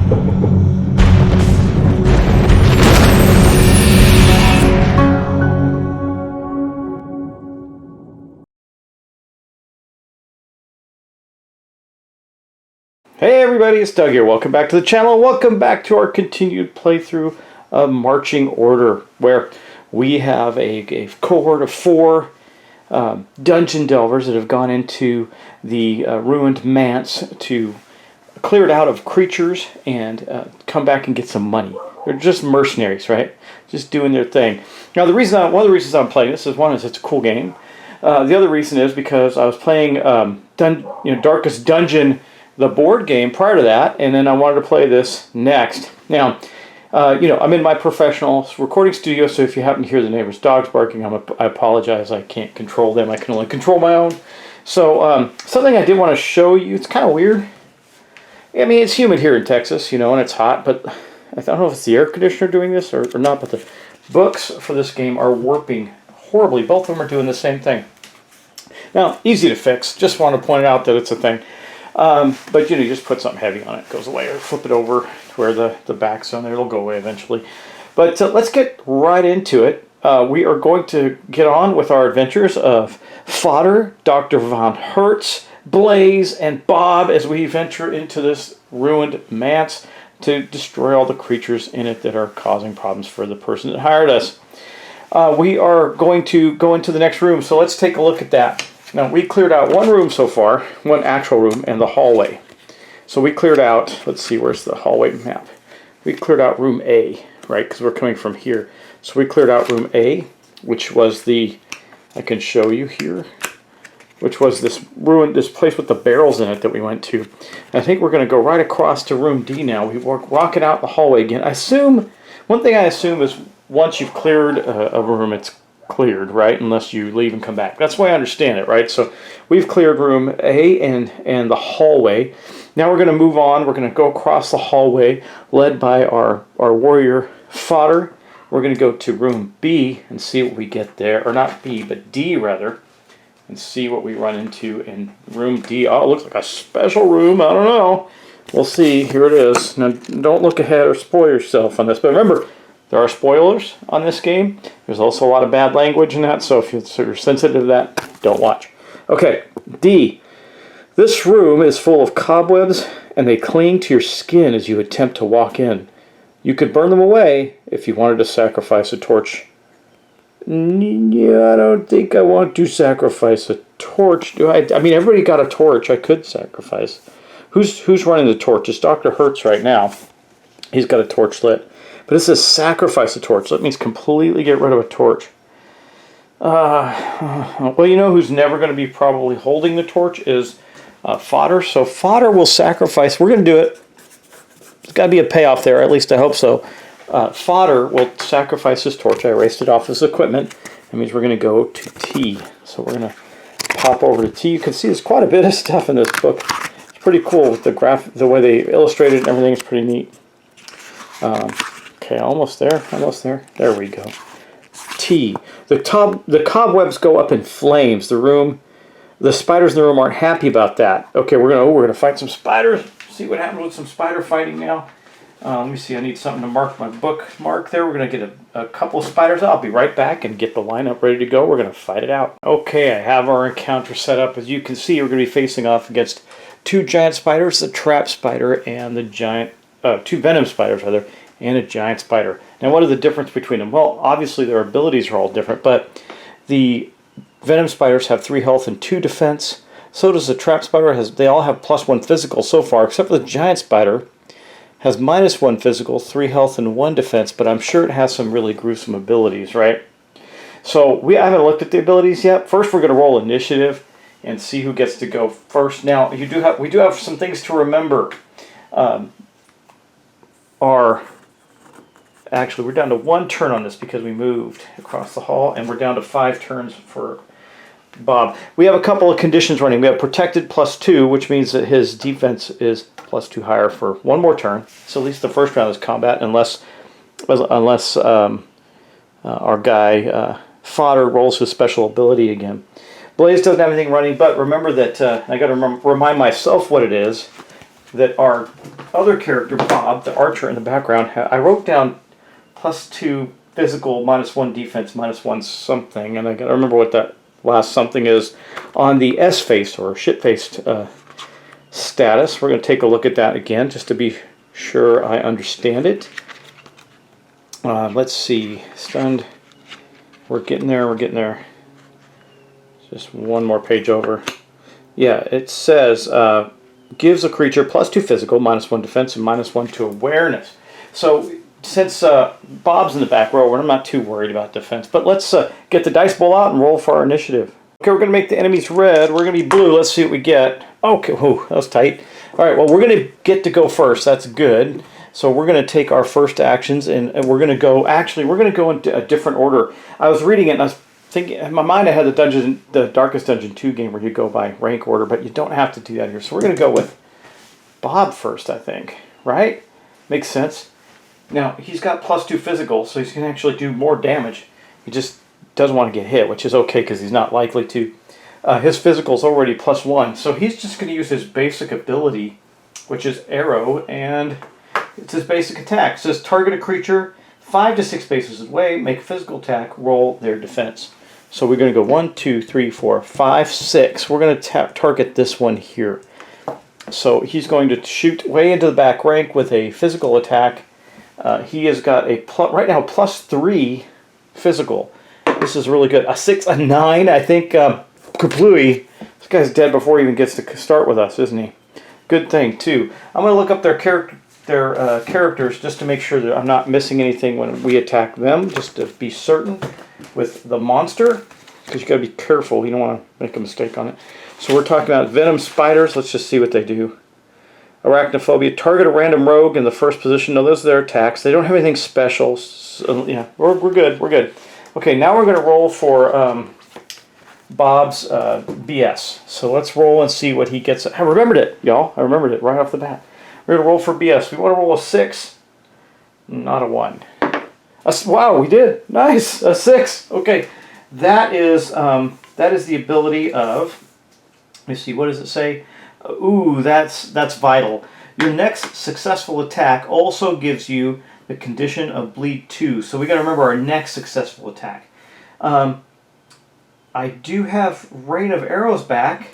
Hey everybody, it's Doug here. Welcome back to the channel. Welcome back to our continued playthrough of Marching Order, where we have a cohort of 4 dungeon delvers that have gone into the ruined manse to clear it out of creatures and come back and get some money. They're just mercenaries, right? Just doing their thing. Now, one of the reasons I'm playing this is, one, is it's a cool game. The other reason is because I was playing Darkest Dungeon, the board game, prior to that, and then I wanted to play this next. Now, I'm in my professional recording studio, so if you happen to hear the neighbor's dogs barking, I apologize. I can't control them. I can only control my own. So, something I did want to show you. It's kind of weird. I mean, it's humid here in Texas, and it's hot, but I don't know if it's the air conditioner doing this or not, but the books for this game are warping horribly. Both of them are doing the same thing. Now, easy to fix. Just want to point out that it's a thing. But you just put something heavy on it, it goes away, or flip it over to where the back's on there, it'll go away eventually. But let's get right into it. We are going to get on with our adventures of Fodder, Dr. Von Hertz, Blaze, and Bob as we venture into this ruined manse to destroy all the creatures in it that are causing problems for the person that hired us. We are going to go into the next room, so let's take a look at that. Now, we cleared out one room so far, one actual room, and the hallway. So we cleared out, let's see, where's the hallway map? We cleared out room A, right, because we're coming from here. So we cleared out room A, which was I can show you here, which was this place with the barrels in it that we went to. And I think we're going to go right across to room D now. We walk rocking out the hallway again. One thing I assume is once you've cleared a room, it's cleared, right? Unless you leave and come back. That's the way I understand it, right? So we've cleared room A and the hallway. Now we're going to move on. We're going to go across the hallway, led by our warrior Fodder. We're going to go to room B and see what we get there, or not B, but D rather, and see what we run into in room D. Oh, it looks like a special room. I don't know. We'll see. Here it is. Now, don't look ahead or spoil yourself on this. But remember, there are spoilers on this game. There's also a lot of bad language in that, so if you're sensitive to that, don't watch. Okay, D. This room is full of cobwebs, and they cling to your skin as you attempt to walk in. You could burn them away if you wanted to sacrifice a torch. Yeah, I don't think I want to sacrifice a torch. Do I? I mean, everybody got a torch. I could sacrifice. Who's running the torch? It's Dr. Hertz right now. He's got a torch lit. But it says sacrifice a torch. So that means completely get rid of a torch. Well, who's never going to be probably holding the torch is Fodder. So Fodder will sacrifice. We're going to do it. There's got to be a payoff there. At least I hope so. Fodder will sacrifice his torch. I erased it off his equipment. That means we're going to go to T. So we're going to pop over to T. You can see there's quite a bit of stuff in this book. It's pretty cool with the way they illustrate it and everything is pretty neat. Okay, almost there. There we go. T. The cobwebs go up in flames. The spiders in the room aren't happy about that. Okay, we're gonna fight some spiders. See what happens with some spider fighting now. Let me see. I need something to mark my bookmark there. We're gonna get a couple of spiders. I'll be right back and get the lineup ready to go. We're gonna fight it out. Okay, I have our encounter set up. As you can see, we're gonna be facing off against 2 giant spiders, the trap spider, and the giant 2 venom spiders rather. And a giant spider. Now, what are the difference between them? Well, obviously their abilities are all different, but the venom spiders have 3 health and 2 defense. So does the trap spider. They all have +1 physical so far, except for the giant spider has -1 physical, 3 health, and 1 defense, but I'm sure it has some really gruesome abilities, right? So I haven't looked at the abilities yet. First, we're going to roll initiative and see who gets to go first. Now, we do have some things to remember. Actually, we're down to 1 turn on this because we moved across the hall, and we're down to 5 turns for Bob. We have a couple of conditions running. We have protected +2, which means that his defense is +2 higher for 1 more turn. So at least the first round is combat, unless our guy Fodder rolls his special ability again. Blaze doesn't have anything running, but remember that I got to remind myself what it is. that our other character, Bob, the archer in the background, I wrote down +2 physical, -1 defense, -1 something, and I gotta remember what that last something is on the S-faced or shit-faced status. We're going to take a look at that again just to be sure I understand it. Let's see. Stunned. We're getting there. We're getting there. Just one more page over. Yeah, it says gives a creature +2 physical, -1 defense, and -1 to awareness. So since Bob's in the back row, I'm not too worried about defense. But let's get the dice bowl out and roll for our initiative. Okay, we're going to make the enemies red. We're going to be blue. Let's see what we get. Okay, whew, that was tight. All right, well, we're going to get to go first. That's good. So we're going to take our first actions, and we're going to go, actually, we're going to go into a different order. I was reading it, and I was thinking, in my mind, I had the Darkest Dungeon 2 game where you go by rank order, but you don't have to do that here. So we're going to go with Bob first, I think, right? Makes sense. Now, he's got +2 physical, so he's going to actually do more damage. He just doesn't want to get hit, which is okay because he's not likely to. His physical is already +1, so he's just going to use his basic ability, which is Arrow, and it's his basic attack. It says target a creature 5 to 6 spaces away, make a physical attack, roll their defense. So we're going to go 1, 2, 3, 4, 5, 6. We're going to target this one here. So he's going to shoot way into the back rank with a physical attack. He has got a right now +3 physical. This is really good. A 6, a 9. I think Kaplooey, this guy's dead before he even gets to start with us, isn't he? Good thing too. I'm going to look up their characters just to make sure that I'm not missing anything when we attack them, just to be certain with the monster, because you got to be careful. You don't want to make a mistake on it. So we're talking about venom spiders. Let's just see what they do. Arachnophobia. Target a random rogue in the first position. No, those are their attacks. They don't have anything special. So, yeah, we're good. We're good. Okay, now we're going to roll for Bob's BS. So let's roll and see what he gets. I remembered it, y'all. I remembered it right off the bat. We're going to roll for BS. We want to roll a 6, not a 1. Wow, we did. Nice. A 6. Okay, that is the ability of. Let me see. What does it say? Ooh, that's vital. Your next successful attack also gives you the condition of bleed 2. So we got to remember our next successful attack. I do have Rain of Arrows back.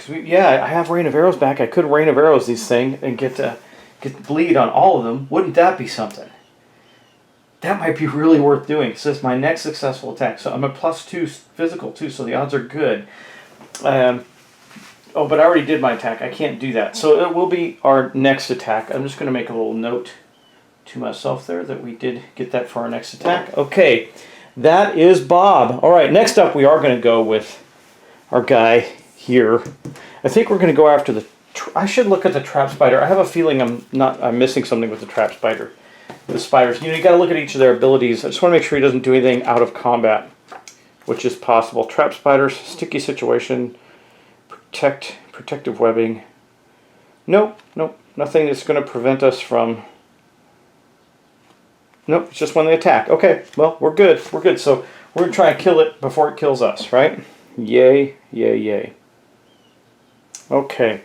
Yeah, I have Rain of Arrows back. I could Rain of Arrows these things and get bleed on all of them. Wouldn't that be something? That might be really worth doing. It says my next successful attack. So I'm a +2 physical too, so the odds are good. Oh, but I already did my attack. I can't do that. So it will be our next attack. I'm just going to make a little note to myself there that we did get that for our next attack. Okay, that is Bob. All right, next up we are going to go with our guy here. I think we're going to go after the... I should look at the trap spider. I have a feeling I'm missing something with the trap spider. The spiders. You got to look at each of their abilities. I just want to make sure he doesn't do anything out of combat, which is possible. Trap spiders, sticky situation, protective webbing. Nope, nothing that's going to prevent us from... Nope, it's just when they attack. Okay, well, we're good. We're good. So we're going to try and kill it before it kills us, right? Yay, yay, yay. Okay.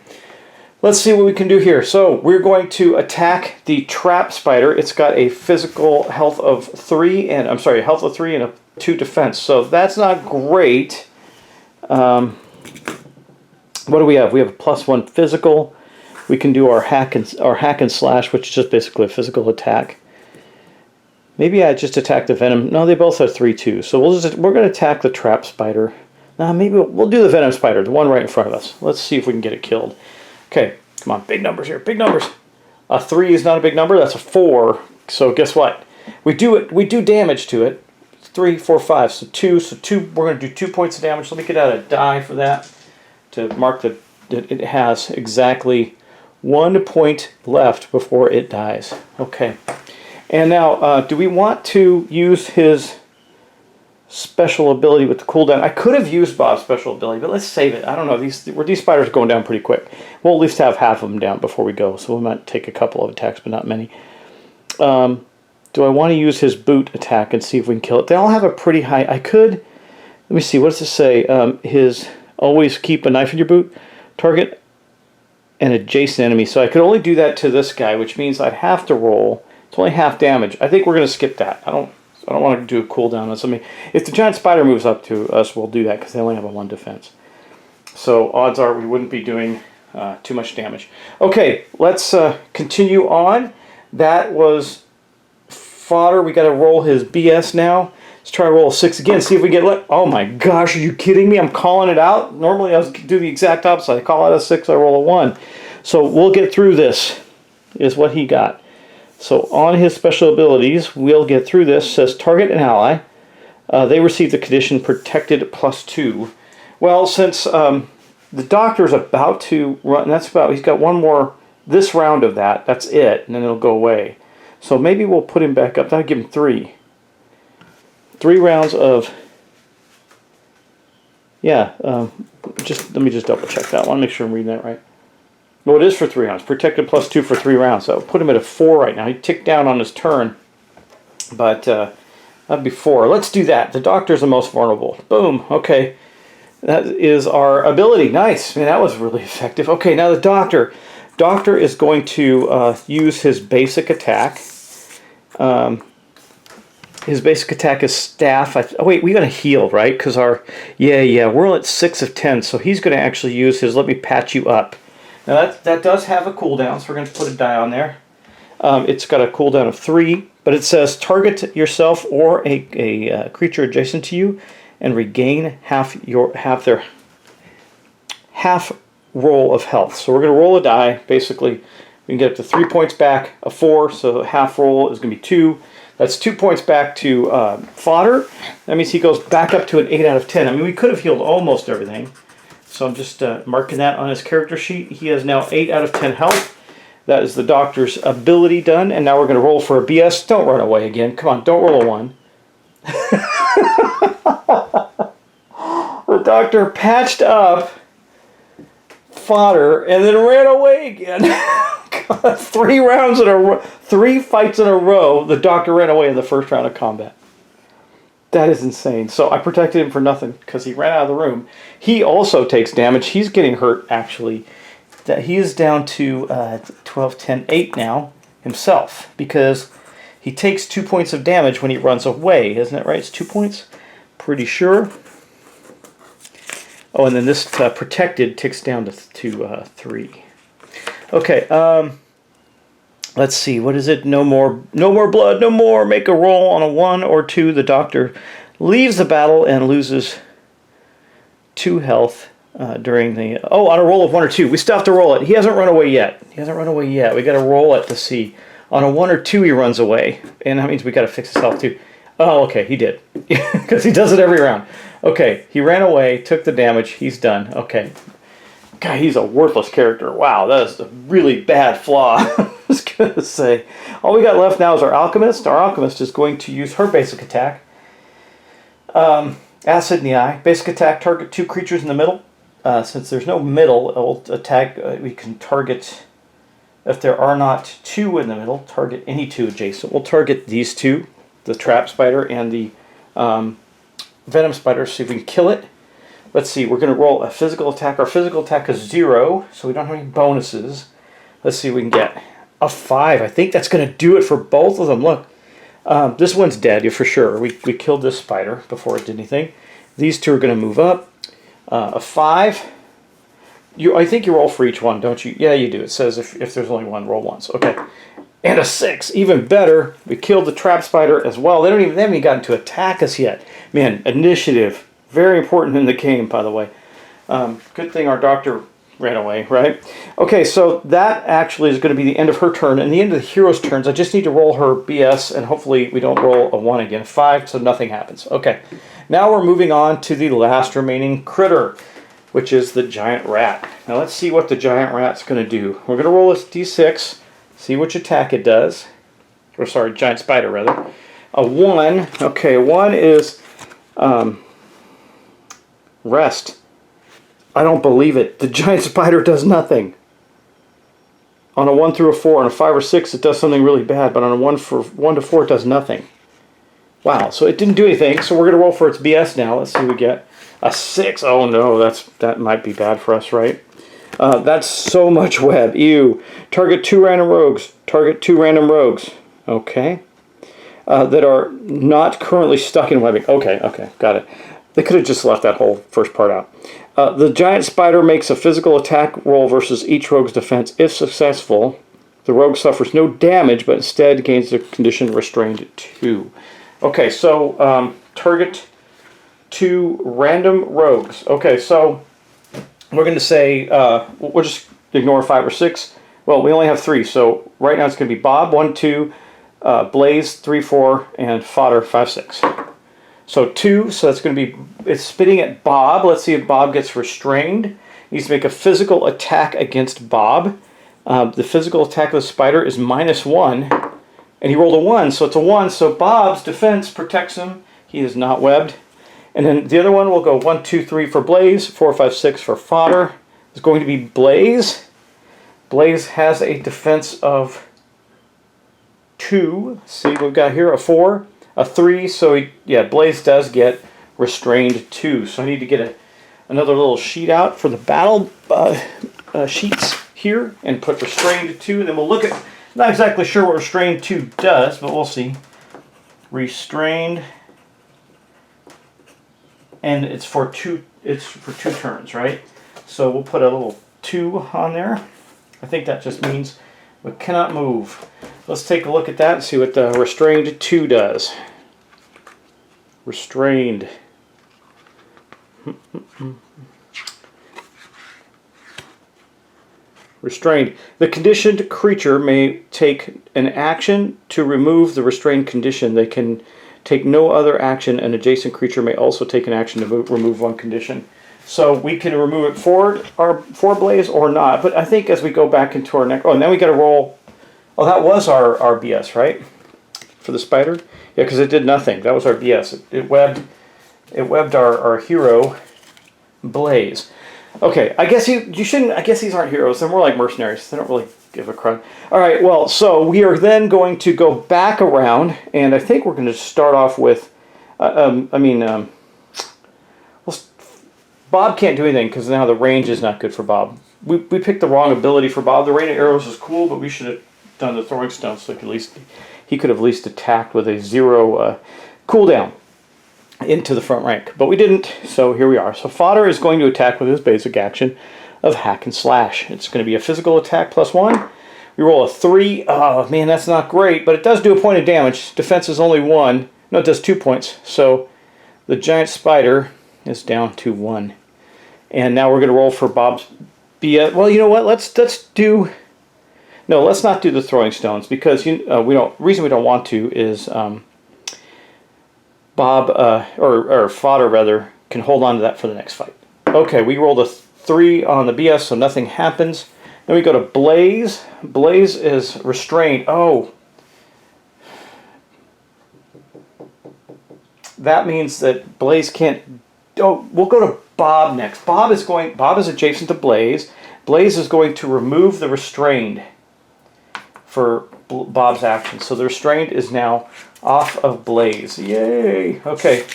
Let's see what we can do here. So we're going to attack the trap spider. It's got a physical health of 3 and health of 3 and a 2 defense. So that's not great. What do we have? We have a +1 physical. We can do our hack and slash, which is just basically a physical attack. Maybe I just attack the venom. No, they both have 3 too. So we're going to attack the trap spider. Now maybe we'll do the venom spider, the one right in front of us. Let's see if we can get it killed. Okay, come on, big numbers here, big numbers. A 3 is not a big number, that's a 4. So guess what? We do damage to it. 3, 4, 5, so 2. So 2, we're going to do 2 points of damage. Let me get out a die for that to mark that it has exactly 1 point left before it dies. Okay. And now, do we want to use his special ability with the cooldown? I could have used Bob's special ability, but let's save it. I don't know. These spiders are going down pretty quick. We'll at least have half of them down before we go, so we might take a couple of attacks, but not many. Do I want to use his boot attack and see if we can kill it? They all have a pretty high... let me see. What does this say? always keep a knife in your boot. Target an adjacent enemy. So I could only do that to this guy, which means I'd have to roll. It's only half damage. I think we're going to skip that. I don't want to do a cooldown on something. If the giant spider moves up to us, we'll do that because they only have a 1 defense. So odds are we wouldn't be doing too much damage. Okay, let's continue on. That was fodder. We got to roll his BS now. Let's try to roll a 6 again. See if we get oh my gosh, are you kidding me? I'm calling it out. Normally I do the exact opposite. I call out a 6, I roll a 1. So we'll get through this, is what he got. So on his special abilities, we'll get through this. It says target an ally. They receive the condition protected +2. Well, since the doctor's about to run, he's got one more, this round of that, that's it, and then it'll go away. So maybe we'll put him back up. That'll give him 3. 3 rounds of, yeah, let me just double check that one, make sure I'm reading that right. No, it is for 3 rounds. Protected +2 for 3 rounds. So I'll put him at a 4 right now. He ticked down on his turn, but that'd be 4. Let's do that. The doctor's the most vulnerable. Boom. Okay. That is our ability. Nice. Man, that was really effective. Okay, now the doctor. Doctor is going to use his basic attack. His basic attack is staff. Oh wait, we got to heal, right? Because we're at 6 of 10. So he's going to actually use his let me patch you up. Now that does have a cooldown, so we're going to put a die on there. It's got a cooldown of 3, but it says target yourself or a creature adjacent to you and regain half their half roll of health. So we're going to roll a die. Basically, we can get up to 3 points back, a 4, so half roll is going to be 2. That's 2 points back to fodder. That means he goes back up to an 8 out of 10. I mean, we could have healed almost everything. So I'm just marking that on his character sheet. He has now 8 out of 10 health. That is the doctor's ability done. And now we're going to roll for a BS. Don't run away again. Come on, don't roll a 1. The doctor patched up fodder and then ran away again. God, 3 rounds in a row, 3 fights in a row, the doctor ran away in the first round of combat. That is insane. So I protected him for nothing because he ran out of the room. He also takes damage. He's getting hurt, actually. He is down to 12, 10, 8 now himself because he takes 2 points of damage when he runs away. Isn't that right? It's 2 points? Pretty sure. Oh, and then this protected ticks down to 3. Okay, let's see. What is it? No more blood, no more. Make a roll on a 1 or 2. The doctor leaves the battle and loses 2 health during the... Oh, on a roll of 1 or 2. We still have to roll it. He hasn't run away yet. We got to roll it to see. On a 1 or 2, he runs away. And that means we got to fix his health too. Oh, okay, he did. Because he does it every round. Okay, he ran away, took the damage. He's done. Okay. God, he's a worthless character. Wow, that is a really bad flaw. I was going to say. All we got left now is our Alchemist. Our Alchemist is going to use her basic attack. Acid in the eye. Basic attack, target 2 creatures in the middle. Since there's no middle, it'll attack. We can target, if there are not 2 in the middle, target any 2 adjacent. We'll target these 2, the trap spider and the venom spider, see if we can kill it. Let's see, we're going to roll a physical attack. Our physical attack is 0, so we don't have any bonuses. Let's see if we can get a 5. I think that's going to do it for both of them. Look, this one's dead, for sure. We killed this spider before it did anything. These 2 are going to move up. A 5. I think you roll for each one, don't you? Yeah, you do. It says if there's only 1, roll once. Okay. And a 6, even better. We killed the trap spider as well. They haven't even gotten to attack us yet. Man, initiative. Very important in the game, by the way. Good thing our doctor ran away, right? Okay, so that actually is going to be the end of her turn. And the end of the hero's turns, I just need to roll her BS, and hopefully we don't roll a 1 again. 5, so nothing happens. Okay, now we're moving on to the last remaining critter, which is the giant rat. Now let's see what the giant rat's going to do. We're going to roll a d6, see which attack it does. Or sorry, giant spider, rather. A 1. Okay, 1 is... rest. I don't believe it. The giant spider does nothing. On a 1 through a 4, on a 5 or 6, it does something really bad, but on a 1 to 4, it does nothing. Wow, so it didn't do anything, so we're going to roll for its BS now. Let's see what we get. A 6. Oh no, that might be bad for us, right? That's so much web. Ew. Target 2 random rogues. Target 2 random rogues. Okay. That are not currently stuck in webbing. Okay, got it. They could have just left that whole first part out. The giant spider makes a physical attack roll versus each rogue's defense. If successful, the rogue suffers no damage, but instead gains the condition restrained 2. Okay, so target 2 random rogues. Okay, so we're going to say, we'll just ignore 5 or 6. Well, we only have 3, so right now it's going to be Bob, 1, 2, Blaze, 3, 4, and Fodder, 5, 6. So 2, so that's going to be, it's spitting at Bob. Let's see if Bob gets restrained. He needs to make a physical attack against Bob. The physical attack of the spider is -1, and he rolled a 1, so it's a 1. So Bob's defense protects him. He is not webbed. And then the other one will go 1, 2, 3 for Blaze, 4, 5, 6 for Fodder. It's going to be Blaze. Blaze has a defense of 2. See, we've got here a 4, a 3. So yeah, Blaze does get restrained 2. So I need to get another little sheet out for the battle sheets here and put restrained 2. And then we'll look at, not exactly sure what restrained 2 does, but we'll see. Restrained. And it's for 2 turns, right? So we'll put a little 2 on there. I think that just means we cannot move. Let's take a look at that and see what the restrained 2 does. Restrained. Restrained. The conditioned creature may take an action to remove the restrained condition. They can take no other action. An adjacent creature may also take an action to remove one condition. So we can remove it for Blaze or not. But I think as we go back into our next... Oh, and then we got to roll... Oh, that was our BS, right? For the spider? Yeah, because it did nothing. That was our BS. It webbed our hero, Blaze. Okay, I guess you shouldn't... I guess these aren't heroes. They're more like mercenaries. They don't really give a crud. All right, well, so we are then going to go back around, and I think we're going to start off with... Bob can't do anything because now the range is not good for Bob. We picked the wrong ability for Bob. The rain of arrows is cool, but we should have done the throwing stone so he could have at least attacked with a 0 cooldown into the front rank. But we didn't, so here we are. So Fodder is going to attack with his basic action of hack and slash. It's going to be a physical attack +1. We roll a 3. Oh man, that's not great, but it does do a point of damage. Defense is only 1. No, it does 2 points. So the giant spider is down to 1. And now we're going to roll for Bob's BS. Well, you know what? Let's do... No, let's not do the throwing stones because reason we don't want to is Bob or Fodder rather can hold on to that for the next fight. Okay, we rolled a 3 on the BS, so nothing happens. Then we go to Blaze. Blaze is restrained. Oh, that means that Blaze can't. Oh, we'll go to Bob next. Bob is adjacent to Blaze. Blaze is going to remove the restrained for Bob's action. So the restrained is now off of Blaze. Yay! Okay.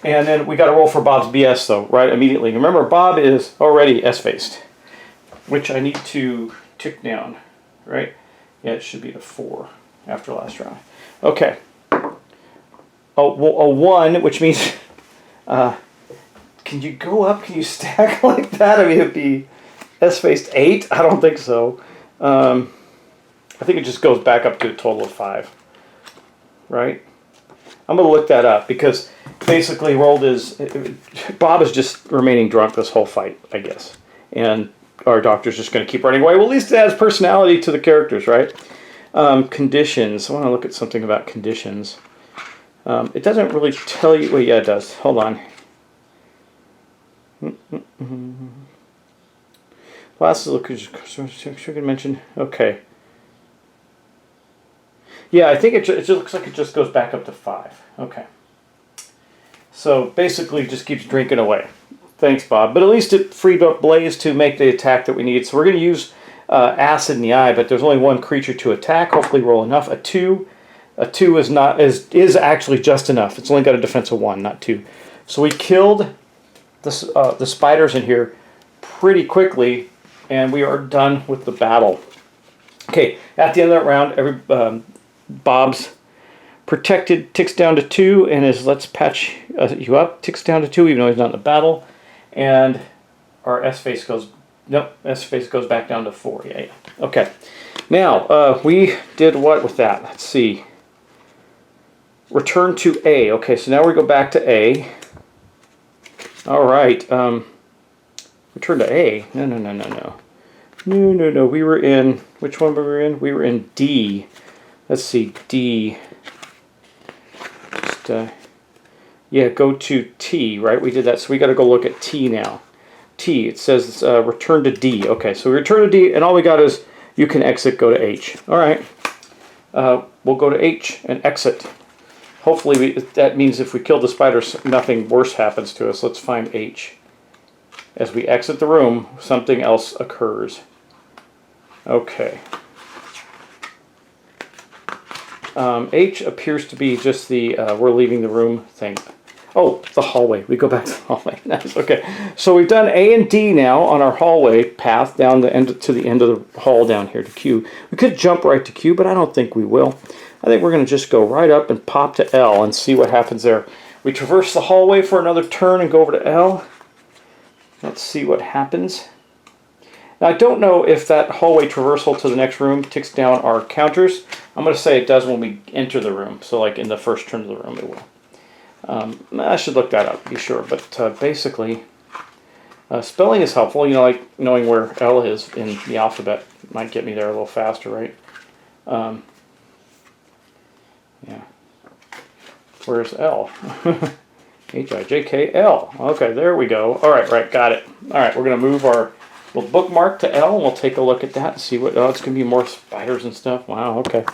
And then we got to roll for Bob's BS though, right? Immediately. Remember, Bob is already S-faced, which I need to tick down, right? Yeah, it should be a 4 after last round. Okay. Oh, well, a 1, which means... can you go up? Can you stack like that? I mean, it'd be S-faced 8? I don't think so. I think it just goes back up to a total of 5. Right? I'm going to look that up because basically Bob is just remaining drunk this whole fight, I guess. And our doctor's just going to keep running away. Well, at least it adds personality to the characters, right? Conditions. I want to look at something about conditions. It doesn't really tell you... Well, yeah, it does. Hold on. Last look, should I mention? Okay. Yeah, I think it just looks like it just goes back up to 5. Okay. So basically, it just keeps drinking away. Thanks, Bob. But at least it freed up Blaze to make the attack that we need. So we're going to use Acid in the Eye, but there's only one creature to attack. Hopefully, roll enough. A 2 is actually just enough. It's only got a defense of 1, not 2. So we killed the spiders in here pretty quickly, and we are done with the battle. Okay, at the end of that round, Bob's protected ticks down to 2, and his let's patch you up ticks down to 2, even though he's not in the battle. And our S-face goes, nope, S-face goes back down to 4. Yeah. Okay. Now, we did what with that? Let's see. Return to A. Okay, so now we go back to A. All right. Return to A. No. We were in, which one were we in? We were in D. Let's see, D. Just, yeah, go to T, right? We did that, so we got to go look at T now. T, it says return to D. Okay, so we return to D, and all we got is you can exit, go to H. All right, we'll go to H and exit. Hopefully that means if we kill the spiders, nothing worse happens to us. Let's find H. As we exit the room, something else occurs. Okay. H appears to be just the we're leaving the room thing. Oh, the hallway. We go back to the hallway. Nice. Okay. So we've done A and D now on our hallway path down the end to the end of the hall down here to Q. We could jump right to Q, but I don't think we will. I think we're going to just go right up and pop to L and see what happens there. We traverse the hallway for another turn and go over to L. Let's see what happens. Now, I don't know if that hallway traversal to the next room ticks down our counters. I'm going to say it does when we enter the room. So like in the first turn of the room, it will. I should look that up, be sure. But basically, spelling is helpful. You know, like knowing where L is in the alphabet might get me there a little faster, right? Yeah. Where's L? H-I-J-K-L. Okay, there we go. All right, got it. All right, we're going to move our little bookmark to L, and we'll take a look at that and see what... Oh, it's going to be more spiders and stuff. Wow, okay.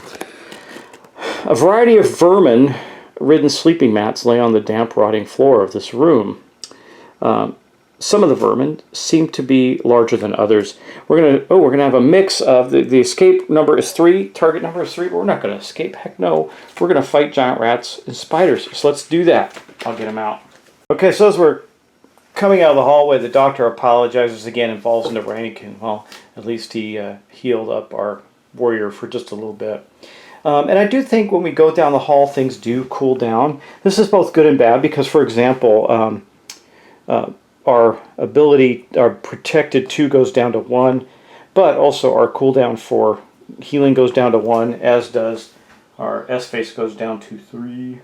A variety of vermin-ridden sleeping mats lay on the damp, rotting floor of this room. Some of the vermin seem to be larger than others. We're gonna have a mix of the escape number is 3, target number is 3, but we're not gonna escape. Heck no. We're gonna fight giant rats and spiders. So let's do that. I'll get them out. Okay, so as we're coming out of the hallway, the doctor apologizes again and falls into rain. Well, at least he healed up our warrior for just a little bit. And I do think when we go down the hall, things do cool down. This is both good and bad because, for example, our ability, our protected 2 goes down to 1, but also our cooldown for healing goes down to 1, as does our S-face goes down to 3.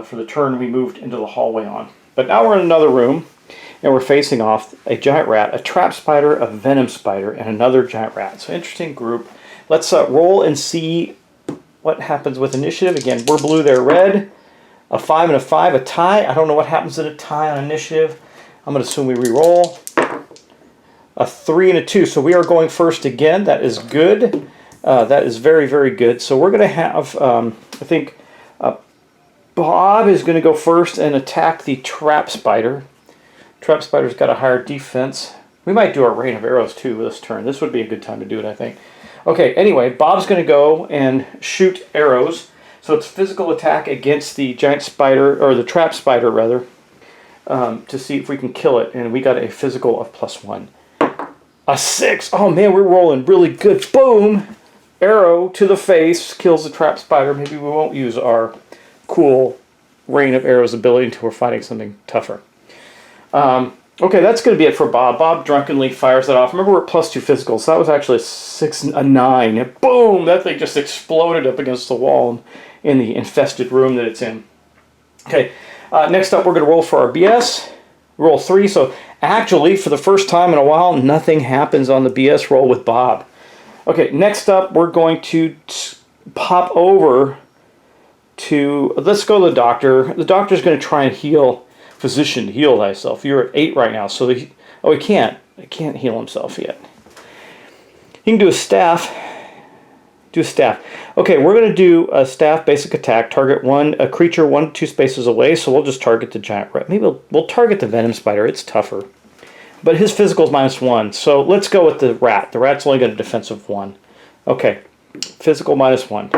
For the turn we moved into the hallway on. But now we're in another room, and we're facing off a giant rat, a trap spider, a venom spider, and another giant rat. So interesting group. Let's roll and see what happens with initiative. Again, we're blue, they're red. A 5 and a 5, a tie. I don't know what happens in a tie on initiative. I'm going to assume we re-roll. A 3 and a 2. So we are going first again. That is good. That is very, very good. So we're going to have, I think, Bob is going to go first and attack the trap spider. Trap spider's got a higher defense. We might do our rain of arrows too this turn. This would be a good time to do it, I think. Okay, anyway, Bob's going to go and shoot arrows. So it's physical attack against the giant spider, or the trap spider rather, to see if we can kill it. And we got a physical of +1. A 6. Oh man, we're rolling really good. Boom! Arrow to the face kills the trap spider. Maybe we won't use our cool rain of arrows ability until we're fighting something tougher. Okay, that's going to be it for Bob. Bob drunkenly fires that off. Remember, we're at +2 physical, so that was actually a 9. And boom! That thing just exploded up against the wall in the infested room that it's in. Okay, next up we're going to roll for our BS. Roll 3, so actually, for the first time in a while, nothing happens on the BS roll with Bob. Okay, next up we're going to pop over to, let's go to the doctor. The doctor's going to try and heal, physician, heal thyself. You're at 8 right now, so he can't heal himself yet. He can do a staff. Okay, we're going to do a staff basic attack. Target a creature 1 to 2 spaces away, so we'll just target the giant rat. Maybe we'll target the venom spider. It's tougher. But his physical is -1, so let's go with the rat. The rat's only got a defense of 1. Okay, physical -1.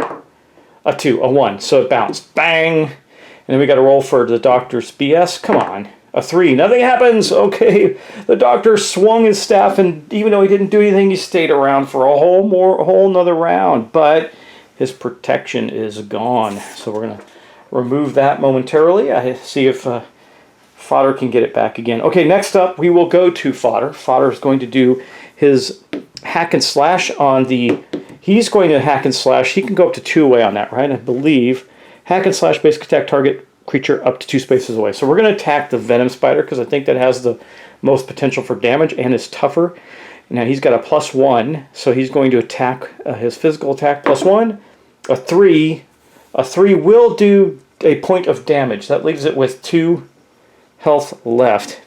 A 2, a 1, so it bounced. Bang! And then we got to roll for the doctor's BS. Come on. A 3. Nothing happens. Okay, the doctor swung his staff, and even though he didn't do anything, he stayed around for a whole nother round. But his protection is gone. So we're going to remove that momentarily. I see if Fodder can get it back again. Okay, next up we will go to Fodder. Fodder is going to do his hack and slash on the... He's going to hack and slash. He can go up to 2 away on that, right? I believe. Hack and slash basic attack target creature up to 2 spaces away. So we're going to attack the Venom Spider because I think that has the most potential for damage and is tougher. Now he's got a +1, so he's going to attack his physical attack +1. A 3. A 3 will do a point of damage. That leaves it with 2 health left.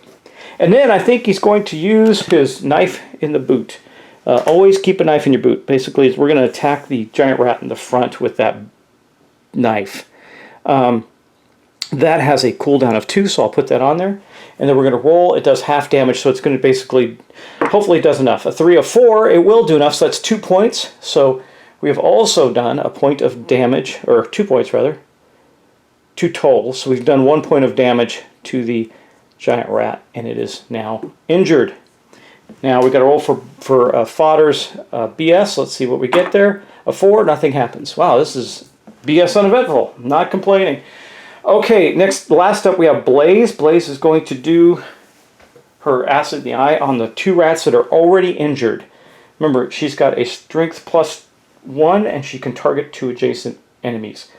And then I think he's going to use his knife in the boot. Always keep a knife in your boot. Basically, we're going to attack the giant rat in the front with that knife. That has a cooldown of 2, so I'll put that on there. And then we're going to roll. It does half damage, so it's going to basically, hopefully it does enough. A 3, a 4, it will do enough, so that's 2 points. So we have also done a point of damage, or 2 points rather, 2 total. So we've done 1 point of damage to the giant rat, and it is now injured. Now we've got to roll for Fodder's BS. Let's see what we get there. A 4, nothing happens. Wow, this is BS uneventful. Not complaining. Okay, last up we have Blaze. Blaze is going to do her acid in the eye on the 2 rats that are already injured. Remember, she's got a strength +1, and she can target 2 adjacent enemies.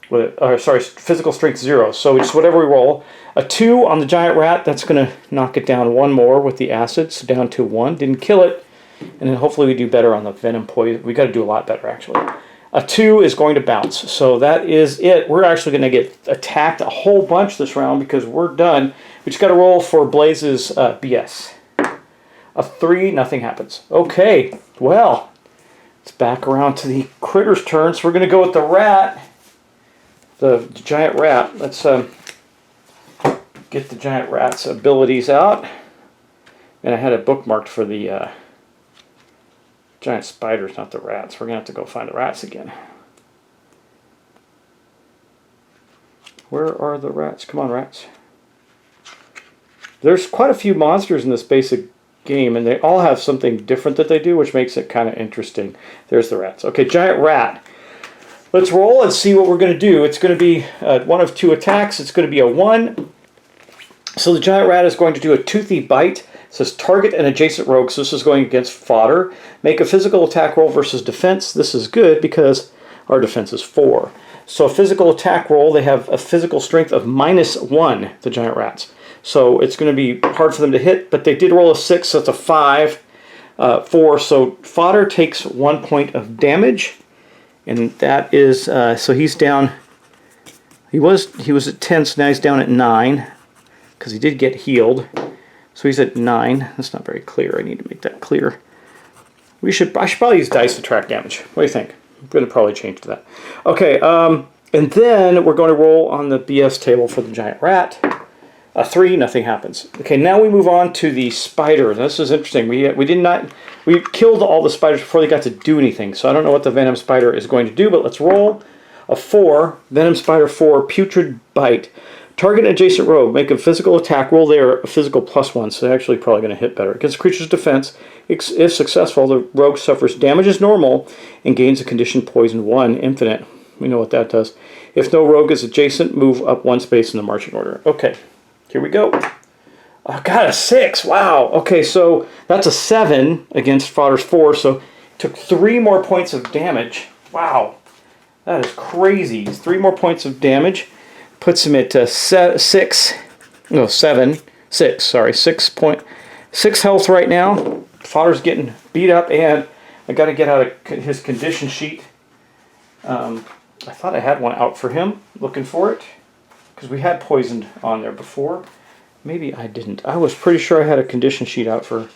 Physical strength 0. So it's whatever we roll. A 2 on the giant rat, that's going to knock it down 1 more with the acid, so down to 1. Didn't kill it. And then hopefully we do better on the venom poison. We got to do a lot better, actually. A 2 is going to bounce. So that is it. We're actually going to get attacked a whole bunch this round because we're done. We just got to roll for Blaze's BS. A 3, nothing happens. Okay, well, it's back around to the critter's turn. So we're going to go with the rat. The giant rat. Let's get the giant rat's abilities out. And I had it bookmarked for the giant spiders, not the rats. We're going to have to go find the rats again. Where are the rats? Come on, rats. There's quite a few monsters in this basic game, and they all have something different that they do, which makes it kind of interesting. There's the rats. Okay, giant rat. Let's roll and see what we're going to do. It's going to be one of 2 attacks. It's going to be a 1. So the giant rat is going to do a toothy bite. It says target an adjacent rogue. So this is going against Fodder. Make a physical attack roll versus defense. This is good because our defense is 4. So a physical attack roll, they have a physical strength of -1, the giant rats. So it's going to be hard for them to hit, but they did roll a 6, so it's a 5, 4. So Fodder takes 1 point of damage. And that is, so he's down, he was at 10, so now he's down at 9, because he did get healed. So he's at 9. That's not very clear. I need to make that clear. I should probably use dice to track damage. What do you think? I'm going to probably change to that. Okay, and then we're going to roll on the BS table for the giant rat. A 3, nothing happens. Okay, now we move on to the spider. This is interesting. We killed all the spiders before they got to do anything. So I don't know what the venom spider is going to do, but let's roll. A 4, venom spider 4, putrid bite. Target adjacent rogue. Make a physical attack roll there, a physical +1. So they're actually probably going to hit better. Against the creature's defense, if successful, the rogue suffers damage as normal and gains a condition poison 1, infinite. We know what that does. If no rogue is adjacent, move up 1 space in the marching order. Okay. Here we go. I got a 6. Wow. Okay, so that's a 7 against Fodder's 4. So took 3 more points of damage. Wow. That is crazy. 3 more points of damage. Puts him at 6. No, 7. 6. Sorry. 6 health right now. Fodder's getting beat up, and I got to get out of his condition sheet. I thought I had one out for him. Looking for it. Because we had poisoned on there before. Maybe I didn't. I was pretty sure I had a condition sheet out for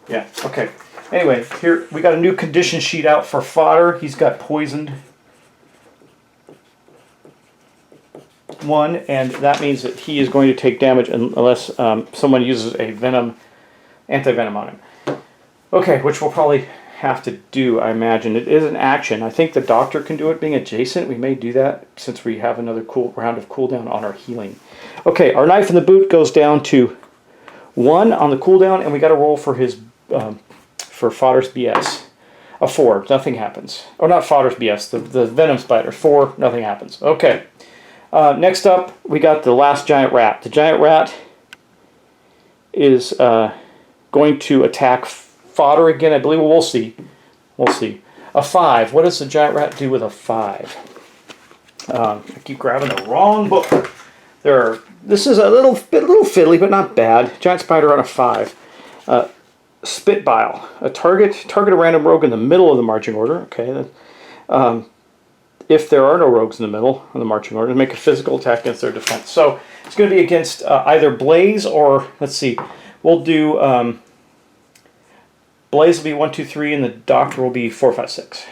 yeah, okay. Anyway, here we got a new condition sheet out for Fodder. He's got poisoned 1, and that means that he is going to take damage unless someone uses a anti-venom on him. Okay, which will probably have to do, I imagine. It is an action. I think the doctor can do it being adjacent. We may do that since we have another round of cooldown on our healing. Okay, our knife in the boot goes down to 1 on the cooldown, and we got to roll for his for Fodder's BS. A 4, nothing happens. Or not Fodder's BS, the Venom Spider. 4, nothing happens. Okay. Next up, we got the last giant rat. The giant rat is going to attack Fodder again. I believe we'll see. We'll see. A 5. What does the giant rat do with a 5? I keep grabbing the wrong book. This is a little fiddly, but not bad. Giant spider on a 5. Spit bile. Target a random rogue in the middle of the marching order. Okay. If there are no rogues in the middle of the marching order, make a physical attack against their defense. So it's going to be against either Blaze or, let's see, we'll do Blaze will be 1, 2, 3, and the doctor will be 4, 5, 6.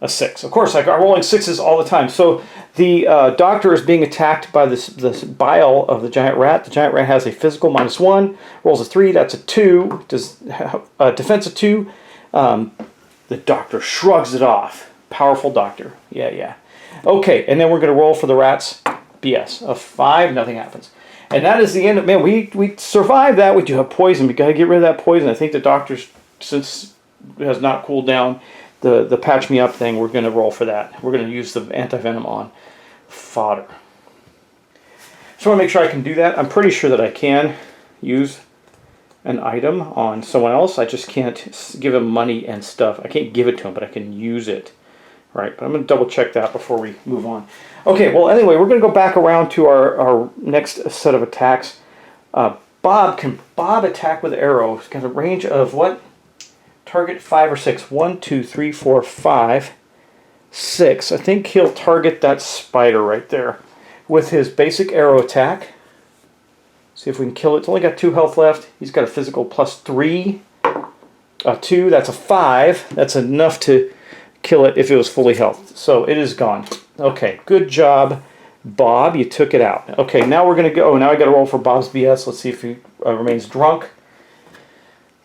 A 6. Of course, I'm rolling 6s all the time. So the doctor is being attacked by this bile of the giant rat. The giant rat has a physical -1, rolls a 3, that's a 2, does defense a 2. The doctor shrugs it off. Powerful doctor. Yeah. Okay, and then we're going to roll for the rat's BS. A 5, nothing happens. And that is the end of, man, we survived that. We do have poison. We got to get rid of that poison. I think the doctor's, since it has not cooled down, the patch me up thing, we're going to roll for that. We're going to use the anti-venom on Fodder. Just want to make sure I can do that. I'm pretty sure that I can use an item on someone else. I just can't give him money and stuff. I can't give it to him, but I can use it. Right, but I'm going to double check that before we move on. Okay, well anyway, we're going to go back around to our next set of attacks. Bob attack with arrow? He's got a range of what? Target 5 or 6. 1, 2, 3, 4, 5, 6. I think he'll target that spider right there with his basic arrow attack. See if we can kill it. It's only got 2 health left. He's got a physical +3. 2, that's a 5. That's enough to kill it if it was fully health. So it is gone. Okay, good job, Bob. You took it out. Okay, now we're going to go. Now I got to roll for Bob's BS. Let's see if he remains drunk.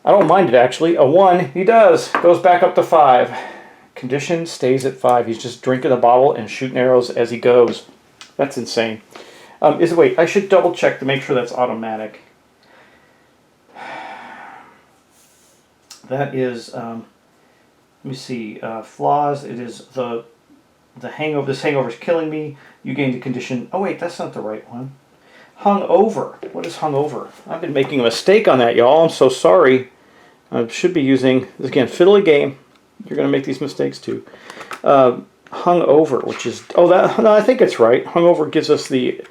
I don't mind it, actually. A 1, he does. Goes back up to 5. Condition stays at 5. He's just drinking the bottle and shooting arrows as he goes. That's insane. Wait, I should double check to make sure that's automatic. That is, let me see, flaws. It is the hangover. This hangover is killing me. You gain the condition. Oh wait, that's not the right one. Hungover. What is hungover? I've been making a mistake on that, y'all. I'm so sorry. I should be using, again, fiddly game. You're going to make these mistakes too. Hungover, which is, no, I think it's right. Hungover gives us the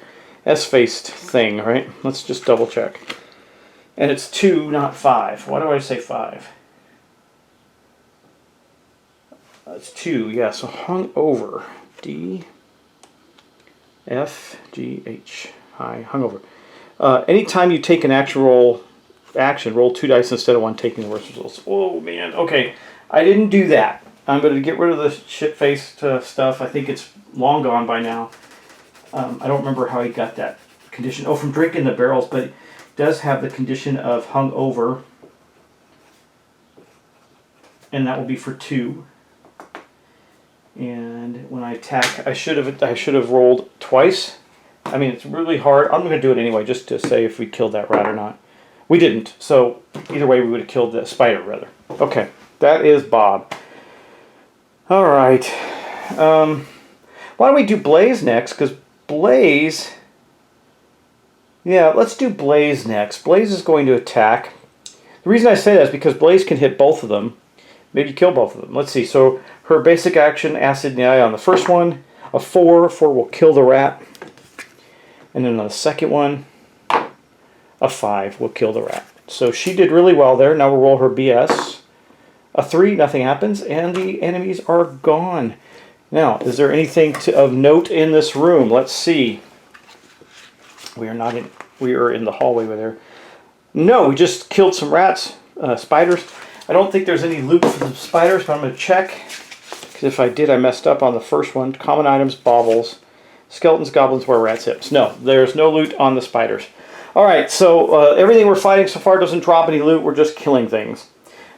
S-faced thing, right? Let's just double check. And it's 2, not 5. Why do I say 5? It's 2, yeah. So hungover. D F G H. Hi, hungover. Anytime you take an roll 2 dice instead of 1, taking the worst results. Oh man. Okay, I didn't do that. I'm going to get rid of the shit-faced stuff. I think it's long gone by now. I don't remember how he got that condition. Oh, from drinking the barrels, but it does have the condition of hungover, and that will be for 2. And when I attack, I should have rolled twice. I mean, it's really hard. I'm going to do it anyway, just to say if we killed that rat or not. We didn't, so either way, we would have killed the spider, rather. Okay, that is Bob. All right. Why don't we do Blaze next? Because Blaze... Yeah, let's do Blaze next. Blaze is going to attack. The reason I say that is because Blaze can hit both of them. Maybe kill both of them. Let's see. So her basic action, Acid in the Eye on the first one. A 4. 4 will kill the rat. And then on the second one, a 5 will kill the rat. So she did really well there. Now we'll roll her BS. A 3, nothing happens, and the enemies are gone. Now, is there anything of note in this room? Let's see. We are not in. We are in the hallway with her. No, we just killed some rats, spiders. I don't think there's any loot for the spiders, but I'm going to check. Because if I did, I messed up on the first one. Common items, baubles, skeletons, goblins, were rats' hips. No, there's no loot on the spiders. All right, so everything we're fighting so far doesn't drop any loot. We're just killing things.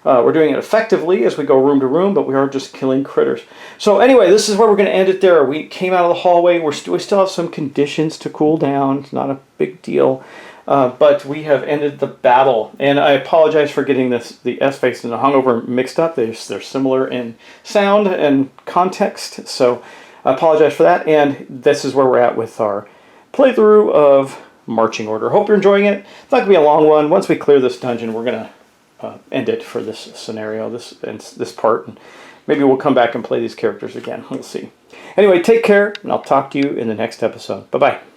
We're doing it effectively as we go room to room, but we are just killing critters. So anyway, this is where we're going to end it there. We came out of the hallway. We still have some conditions to cool down. It's not a big deal. But we have ended the battle. And I apologize for getting the S-Face and the Hungover mixed up. They're similar in sound and context. So I apologize for that. And this is where we're at with our playthrough of Marching Order. Hope you're enjoying it. It's not going to be a long one. Once we clear this dungeon, we're going to end it for this scenario, this part, and maybe we'll come back and play these characters again. We'll see. Anyway, take care, and I'll talk to you in the next episode. Bye-bye.